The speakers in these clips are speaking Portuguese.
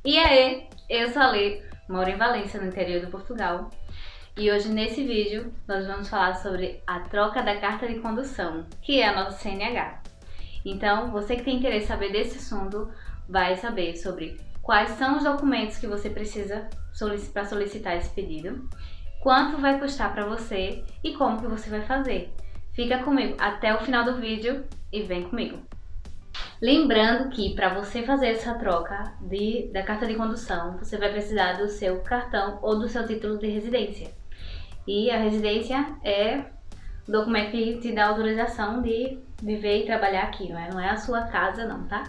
E aí, eu sou a Lê, moro em Valência, no interior do Portugal. E hoje nesse vídeo nós vamos falar sobre a troca da carta de condução, que é a nossa CNH. Então, você que tem interesse em saber desse assunto, vai saber sobre quais são os documentos que você precisa para solicitar esse pedido, quanto vai custar para você e como que você vai fazer. Fica comigo até o final do vídeo e vem comigo. Lembrando que para você fazer essa troca da carta de condução, você vai precisar do seu cartão ou do seu título de residência. E a residência é o documento que te dá autorização de viver e trabalhar aqui, não é a sua casa não, tá?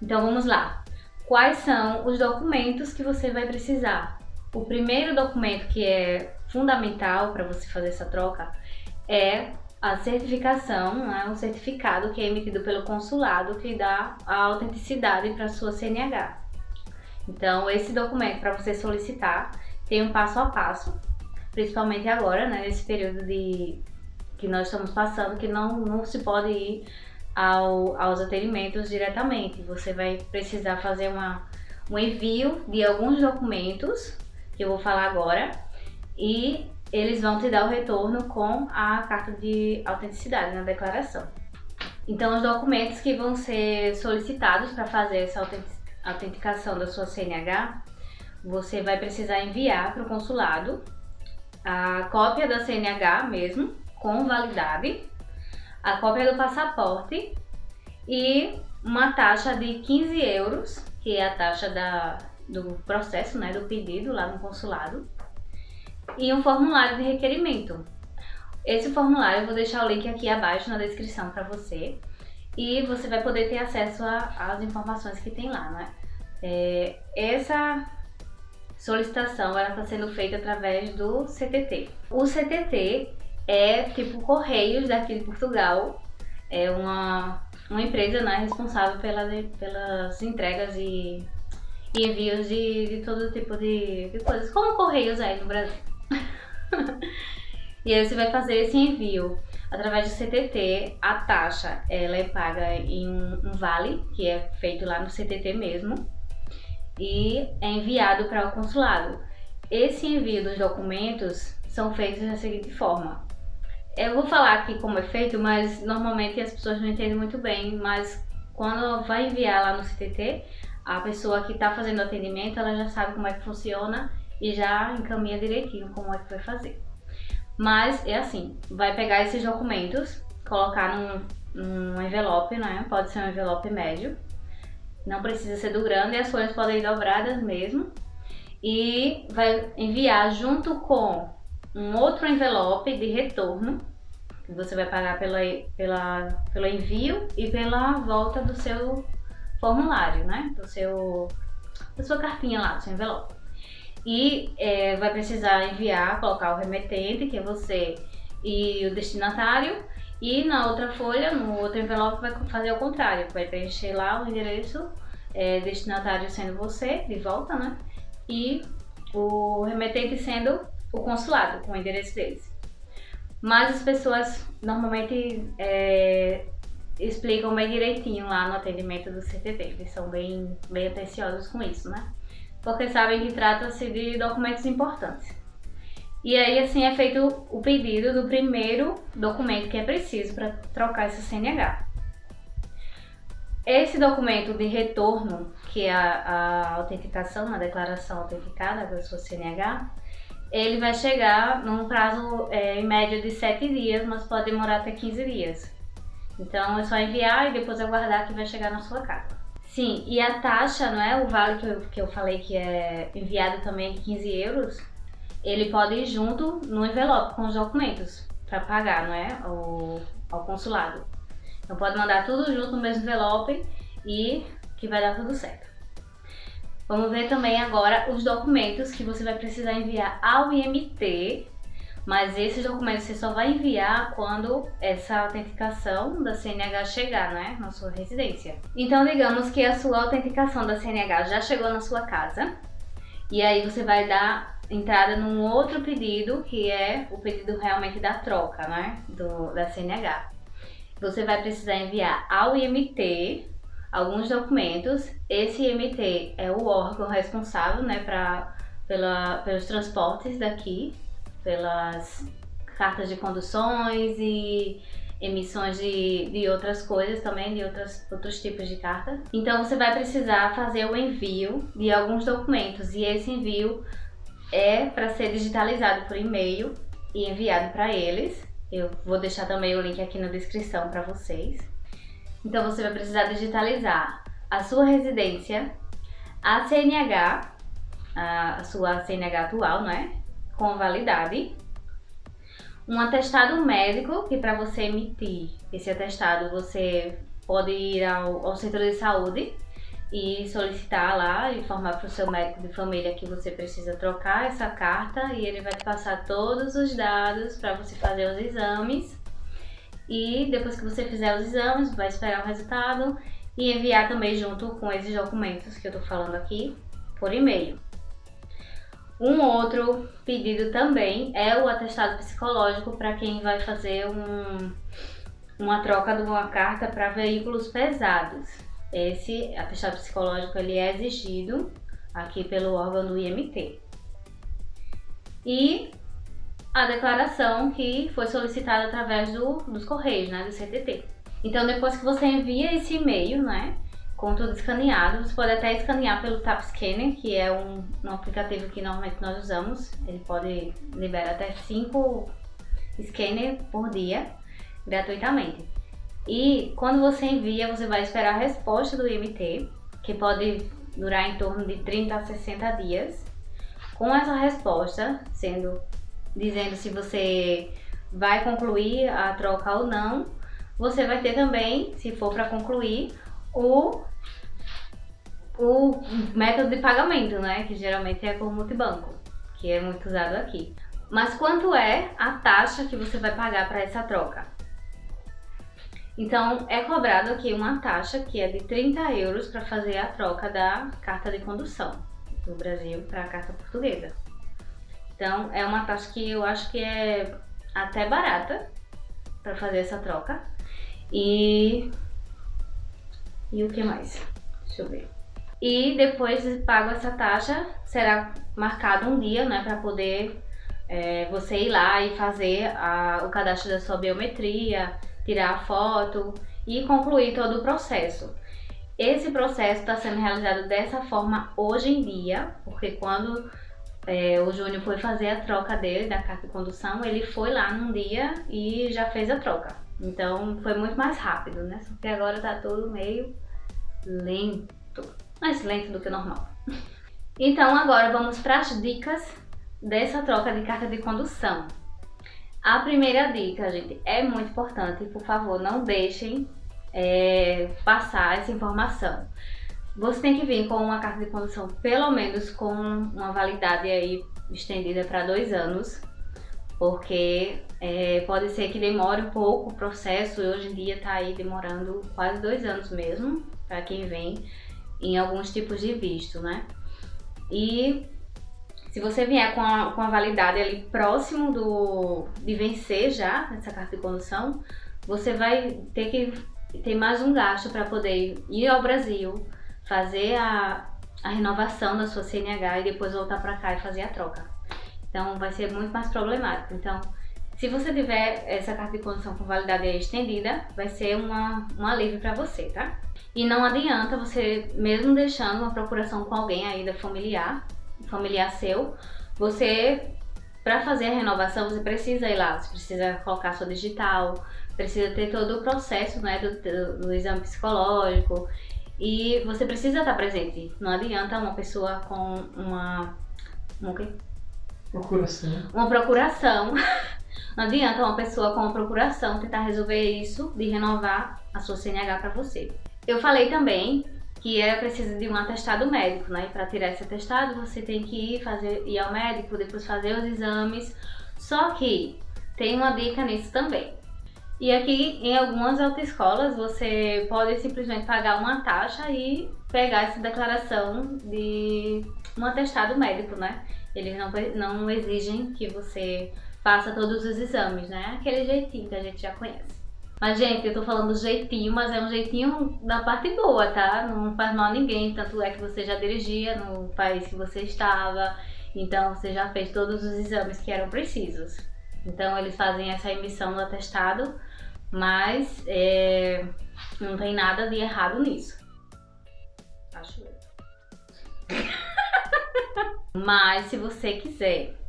Então vamos lá. Quais são os documentos que você vai precisar? O primeiro documento que é fundamental para você fazer essa troca é a certificação, um certificado que é emitido pelo consulado que dá a autenticidade para a sua CNH. Então, esse documento para você solicitar tem um passo a passo, principalmente agora, nesse período que nós estamos passando, que não se pode ir aos atendimentos diretamente. Você vai precisar fazer um envio de alguns documentos, que eu vou falar agora, e eles vão te dar o retorno com a carta de autenticidade na declaração. Então, os documentos que vão ser solicitados para fazer essa autenticação da sua CNH, você vai precisar enviar para o consulado a cópia da CNH mesmo, com validade, a cópia do passaporte e uma taxa de 15 euros, que é a taxa do processo, do pedido lá no consulado, e um formulário de requerimento. Esse formulário eu vou deixar o link aqui abaixo na descrição para você e você vai poder ter acesso às informações que tem lá, Essa solicitação está sendo feita através do CTT. O CTT é tipo Correios daqui de Portugal, é uma empresa responsável pelas entregas e envios de todo tipo de coisas, como Correios aí no Brasil. E aí você vai fazer esse envio através do CTT. A taxa ela é paga em um vale, que é feito lá no CTT mesmo, e é enviado para o consulado. Esse envio dos documentos são feitos da seguinte forma. Eu vou falar aqui como é feito, mas normalmente as pessoas não entendem muito bem, mas quando vai enviar lá no CTT, a pessoa que está fazendo o atendimento, ela já sabe como é que funciona e já encaminha direitinho como é que vai fazer. Mas é assim, vai pegar esses documentos, colocar num envelope, Pode ser um envelope médio, não precisa ser do grande, as folhas podem ir dobradas mesmo, e vai enviar junto com um outro envelope de retorno, que você vai pagar pelo envio e pela volta do seu formulário, da sua cartinha lá, do seu envelope. E vai precisar enviar, colocar o remetente, que é você, e o destinatário, e na outra folha, no outro envelope, vai fazer o contrário, vai preencher lá o endereço, destinatário sendo você, de volta, e o remetente sendo o consulado, com o endereço deles. Mas as pessoas normalmente explicam bem direitinho lá no atendimento do CTT, eles são bem atenciosos com isso, porque sabem que trata-se de documentos importantes. E aí assim é feito o pedido do primeiro documento que é preciso para trocar essa CNH. Esse documento de retorno, que é a autenticação, a declaração autenticada da sua CNH, ele vai chegar num prazo em média de 7 dias, mas pode demorar até 15 dias. Então é só enviar e depois aguardar que vai chegar na sua casa. Sim, e a taxa, o vale que eu falei que é enviado também de 15 euros, ele pode ir junto no envelope com os documentos para pagar, ao consulado. Então pode mandar tudo junto no mesmo envelope e que vai dar tudo certo. Vamos ver também agora os documentos que você vai precisar enviar ao IMT, mas esses documentos você só vai enviar quando essa autenticação da CNH chegar, na sua residência. Então, digamos que a sua autenticação da CNH já chegou na sua casa, e aí você vai dar entrada num outro pedido, que é o pedido realmente da troca, da CNH. Você vai precisar enviar ao IMT alguns documentos. Esse IMT é o órgão responsável, né, pelos transportes daqui, pelas cartas de conduções e emissões de outras coisas também, de outros tipos de carta. Então você vai precisar fazer o envio de alguns documentos, e esse envio é para ser digitalizado por e-mail e enviado para eles. Eu vou deixar também o link aqui na descrição para vocês. Então você vai precisar digitalizar a sua residência, a CNH, a sua CNH atual, né, com validade, um atestado médico, que para você emitir esse atestado você pode ir ao centro de saúde e solicitar lá, informar para o seu médico de família que você precisa trocar essa carta, e ele vai te passar todos os dados para você fazer os exames. E depois que você fizer os exames, vai esperar o resultado e enviar também junto com esses documentos que eu tô falando aqui por e-mail. Um outro pedido também é o atestado psicológico para quem vai fazer uma troca de uma carta para veículos pesados. Esse atestado psicológico ele é exigido aqui pelo órgão do IMT. E a declaração que foi solicitada através dos Correios, né, do CTT. Então, depois que você envia esse e-mail, né, com tudo escaneado, você pode até escanear pelo TapScanner, que é um aplicativo que normalmente nós usamos. Ele pode liberar até 5 scanners por dia, gratuitamente. E quando você envia, você vai esperar a resposta do IMT, que pode durar em torno de 30 a 60 dias. Com essa resposta, dizendo se você vai concluir a troca ou não, você vai ter também, se for para concluir, o método de pagamento, né? Que geralmente é por multibanco, que é muito usado aqui. Mas quanto é a taxa que você vai pagar para essa troca? Então, é cobrado aqui uma taxa que é de 30 euros para fazer a troca da carta de condução do Brasil para a carta portuguesa. Então, é uma taxa que eu acho que é até barata para fazer essa troca. E o que mais? Deixa eu ver. E depois de pago essa taxa, será marcado um dia, né, para poder você ir lá e fazer o cadastro da sua biometria, tirar a foto e concluir todo o processo. Esse processo está sendo realizado dessa forma hoje em dia, porque quando o Júnior foi fazer a troca dele da carta de condução, ele foi lá num dia e já fez a troca. Então foi muito mais rápido, né? Só que agora tá tudo meio lento, mais lento do que o normal. Então agora vamos para as dicas dessa troca de carta de condução. A primeira dica, gente, é muito importante, por favor, não deixem passar essa informação. Você tem que vir com uma carta de condução pelo menos com uma validade aí estendida para 2 anos, porque pode ser que demore um pouco o processo, e hoje em dia está aí demorando quase 2 anos mesmo, para quem vem em alguns tipos de visto, né? E se você vier com a validade ali próximo de vencer já essa carta de condução, você vai ter que ter mais um gasto para poder ir ao Brasil, fazer a renovação da sua CNH e depois voltar para cá e fazer a troca. Então vai ser muito mais problemático. Então, se você tiver essa carta de condução com validade estendida, vai ser um alívio para você, tá? E não adianta você, mesmo deixando uma procuração com alguém aí da familiar seu, para fazer a renovação, você precisa ir lá, você precisa colocar sua digital, precisa ter todo o processo, né, do exame psicológico, e você precisa estar presente. Não adianta uma pessoa com uma procuração. Não adianta uma pessoa com uma procuração tentar resolver isso de renovar a sua CNH para você. Eu falei também que é preciso de um atestado médico, né? Para tirar esse atestado, você tem que ir ao médico, depois fazer os exames. Só que tem uma dica nisso também. E aqui em algumas autoescolas você pode simplesmente pagar uma taxa e pegar essa declaração de um atestado médico, né? Eles não exigem que você faça todos os exames, né? Aquele jeitinho que a gente já conhece. Mas, gente, eu tô falando jeitinho, mas é um jeitinho da parte boa, tá? Não faz mal a ninguém, tanto é que você já dirigia no país que você estava, então você já fez todos os exames que eram precisos. Então eles fazem essa emissão do atestado, mas não tem nada de errado nisso. Acho eu. Mas se você quiser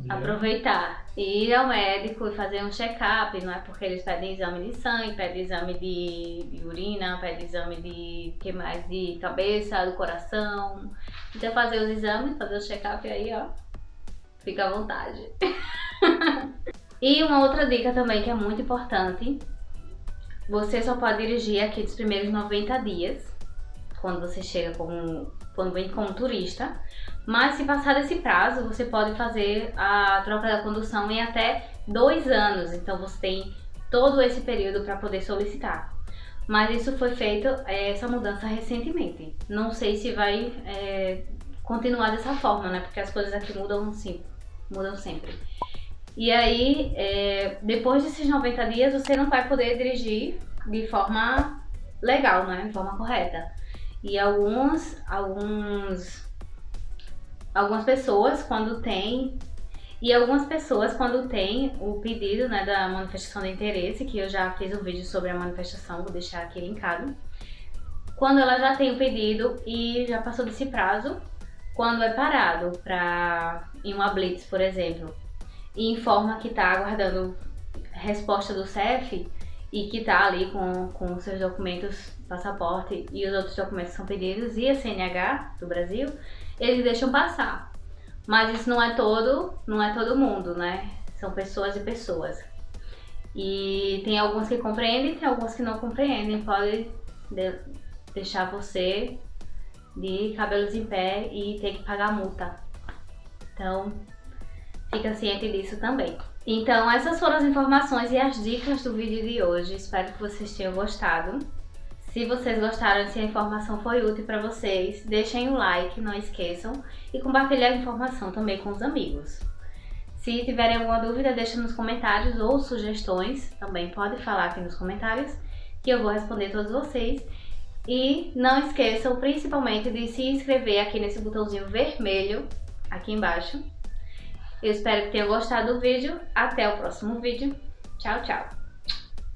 aproveitar e ir ao médico e fazer um check-up, não é porque eles pedem exame de sangue, pedem exame de urina, pedem exame de que mais? De cabeça, do coração. Então fazer os exames, fazer o check-up aí, ó. Fica à vontade. E uma outra dica também que é muito importante. Você só pode dirigir aqui nos primeiros 90 dias, quando você chega quando vem como turista. Mas se passar desse prazo, você pode fazer a troca da condução em até 2 anos. Então você tem todo esse período para poder solicitar. Mas isso foi feito, essa mudança recentemente. Não sei se vai continuar dessa forma, né? Porque as coisas aqui mudam sempre. E aí, depois desses 90 dias, você não vai poder dirigir de forma legal, né? De forma correta. E algumas pessoas quando tem o pedido, né, da manifestação de interesse, que eu já fiz um vídeo sobre a manifestação, vou deixar aqui linkado. Quando ela já tem o pedido e já passou desse prazo, quando é parado em uma blitz, por exemplo, e informa que está aguardando resposta do CEF e que está ali com seus documentos, passaporte e os outros documentos que são pedidos e a CNH do Brasil, eles deixam passar. Mas isso não é todo mundo, né? São pessoas e pessoas. E tem alguns que compreendem, tem alguns que não compreendem. Pode deixar você de cabelos em pé e ter que pagar multa. Então, fica ciente disso também. Então, essas foram as informações e as dicas do vídeo de hoje. Espero que vocês tenham gostado. Se vocês gostaram, se a informação foi útil para vocês, deixem o like, não esqueçam, e compartilhem a informação também com os amigos. Se tiverem alguma dúvida, deixem nos comentários ou sugestões, também pode falar aqui nos comentários, que eu vou responder todos vocês. E não esqueçam principalmente de se inscrever aqui nesse botãozinho vermelho, aqui embaixo. Eu espero que tenham gostado do vídeo. Até o próximo vídeo. Tchau, tchau!